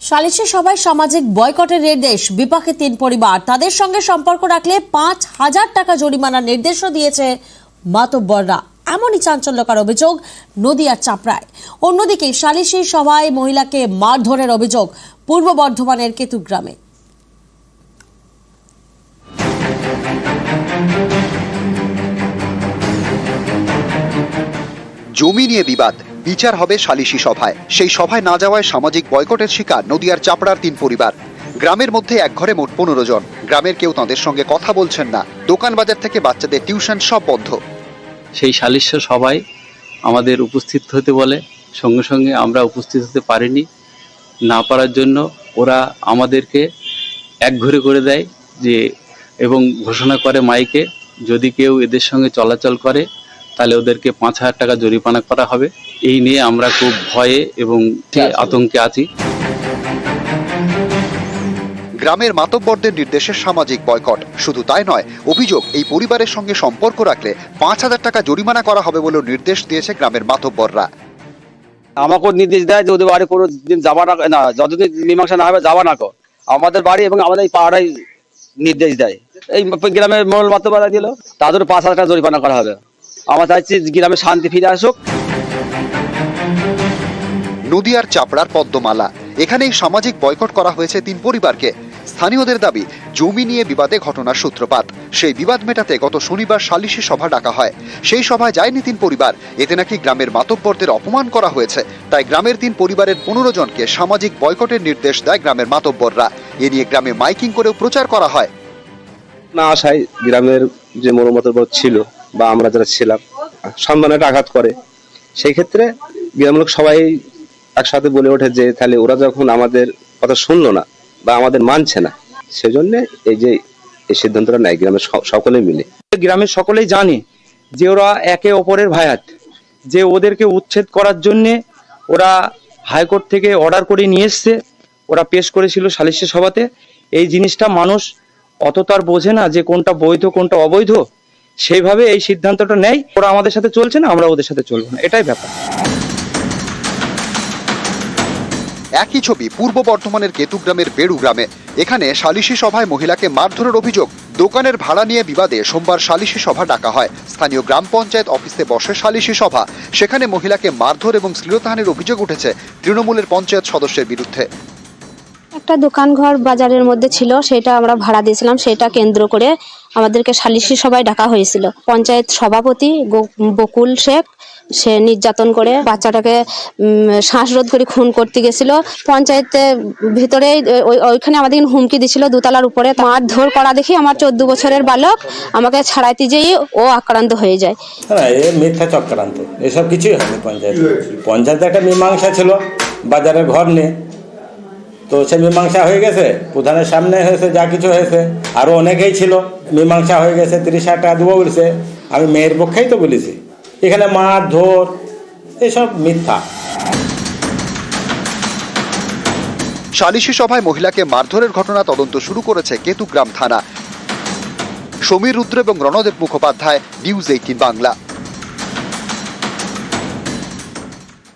সালিশি সভায় সামাজিক বয়কটের নির্দেশ, বিপাকে 3 পরিবার। তাদের সঙ্গে সম্পর্ক রাখলে 5,000 টাকা জরিমানার নির্দেশও দিয়েছে মাতব্বররা। এমনই চাঞ্চল্যকর অভিযোগ নদিয়ার চাপড়ায়। অন্যদিকে সালিশি সভায় মহিলাকে মারধরের অভিযোগ পূর্ব বর্ধমানের কেতুগ্রামে। জমি নিয়ে বিবাদ, বিচার হবে সালিশি সভায়। সেই সভায় না যাওয়ায় সামাজিক বয়কটের শিকার নদিয়ার চাপড়ার 3 পরিবার। গ্রামের মধ্যে এক ঘরে মোট 15 জন। গ্রামের কেউ তাদের সঙ্গে কথা বলছেন না। দোকান বাজার থেকে বাচ্চাদের টিউশন সব বন্ধ। সেই সালিশ সভায় আমাদের উপস্থিত হতে বলে, সঙ্গে সঙ্গে আমরা উপস্থিত হতে পারিনি। না পারার জন্য ওরা আমাদেরকে একঘরে করে দেয় যে, এবং ঘোষণা করে মাইকে, যদি কেউ এদের সঙ্গে চলাচল করে তাহলে ওদেরকে 5,000 টাকা জরিমানা করা হবে। এই নিয়ে আমরা খুব ভয়ে এবং আতঙ্কে আছি। গ্রামের মাতব্বরদের নির্দেশে সামাজিক বয়কট। শুধু তাই নয়, অভিযোগ এই পরিবারের সঙ্গে সম্পর্ক রাখলে 5,000 টাকা জরিমানা করা হবে বলেও নির্দেশ দিয়েছে গ্রামের মাতব্বররা। আমাকে নির্দেশ দেয় যে ওদের বাড়ি কোনো দিন যাবা না, যতদিন মীমাংসা না হবে যাবা না। আমাদের বাড়ি এবং আমাদের এই পাড়ায় নির্দেশ দেয়। এই গ্রামের মোড়ল মাতব্বররা দিল, তাদের 5,000 টাকা জরিমানা করা হবে। আমরা চাইছি গ্রামে শান্তি ফিরে আসুক। নদিয়ার চাপড়ার পদ্মমালা, এখানেই সামাজিক বয়কট করা হয়েছে 3 পরিবারকে। স্থানীয়দের দাবি, জমি নিয়ে বিবাদে ঘটনার সূত্রপাত। সেই বিবাদ মেটাতে গত শনিবার সালিশি সভা ডাকা হয়। সেই সভায় যায়নি 3 পরিবার। এতে নাকি গ্রামের মাতব্বরদের অপমান করা হয়েছে। তাই গ্রামের 3 পরিবারের 15 জনকে সামাজিক বয়কটের নির্দেশ দেয় গ্রামের মাতব্বররা। এ নিয়ে গ্রামে মাইকিং করেও প্রচার করা হয়। না আসায় গ্রামের যে মনোমতবর ছিল বা আমরা যারা ছিলাম, সম্মানের আঘাত করে। সেই ক্ষেত্রে গ্রামের লোক সবাই একসাথে বলে ওঠে যে তাহলে ওরা যখন আমাদের কথা শুনলো না বা আমাদের মানছে না, সেজন্য এই যে এই সিদ্ধান্তটা নেয় গ্রামের সকলে মিলে। গ্রামের সকলেই জানে যে ওরা একে অপরের ভায়াত, যে ওদেরকে উচ্ছেদ করার জন্য ওরা হাইকোর্ট থেকে অর্ডার করে নিয়ে এসছে। ওরা পেশ করেছিল সালিশি সভাতে। এই জিনিসটা মানুষ অত তার বোঝে না যে কোনটা বৈধ কোনটা অবৈধ। সেইভাবে এই সিদ্ধান্তটা নেয়। ওরা আমাদের সাথে চলছে না, আমরা ওদের সাথে চলবো না, এটাই ব্যাপার। একই ছবি পূর্ব বর্ধমানের কেতুগ্রামের বেড়ু গ্রামে। এখানে সালিশি সভায় মহিলাকে মারধরের অভিযোগ। দোকানের ভাড়া নিয়ে বিবাদে সোমবার সালিশি সভা ডাকা হয়। স্থানীয় গ্রাম পঞ্চায়েত অফিসে বসে সালিশি সভা। সেখানে মহিলাকে মারধর এবং শ্লীলতাহানির অভিযোগ উঠেছে তৃণমূলের পঞ্চায়েত সদস্যের বিরুদ্ধে। একটা দোকান ঘর বাজারের মধ্যে ছিল, সেটা আমরা ভাড়া দিয়েছিলাম। সেটা কেন্দ্র করে আমাদেরকে সালিশি সভায় ডাকা হয়েছিল। পঞ্চায়েত সভাপতি বকুল শেখ সে নির্যাতন করে বাচ্চাটাকে শ্বাসরোধ করে খুন করতে গেছিল। পঞ্চায়েতের ভিতরে ওইখানে আমাদের হুমকি দিছিল 2তলার উপরে। মারধর করা দেখি আমার 14 বছরের বালক আমাকে ছাড়াইতে যেয়ে ও আক্রান্ত হয়ে যায়। হ্যাঁ, এ মিথ্যা চক্রান্ত, এসব কিছুই হয়নি। পঞ্চায়েতে একটা মীমাংসা ছিল বাজারের ঘর নিয়ে, তো সে মীমাংসা হয়ে গেছে। প্রধানের সামনে হয়েছে, যা কিছু হয়েছে। আরও অনেকেই ছিল, মীমাংসা হয়ে গেছে। 30,000 টাকা দেবো বলছে। আমি মেয়ের পক্ষেই তো বলেছি। এখানে মারধর এসব মিথ্যা। সালিশি সভায় মহিলাকে মারধরের ঘটনা তদন্ত শুরু করেছে কেতুগ্রাম থানা। সমীর রুদ্র এবং রণদেব মুখোপাধ্যায়, নিউজ 18 বাংলা।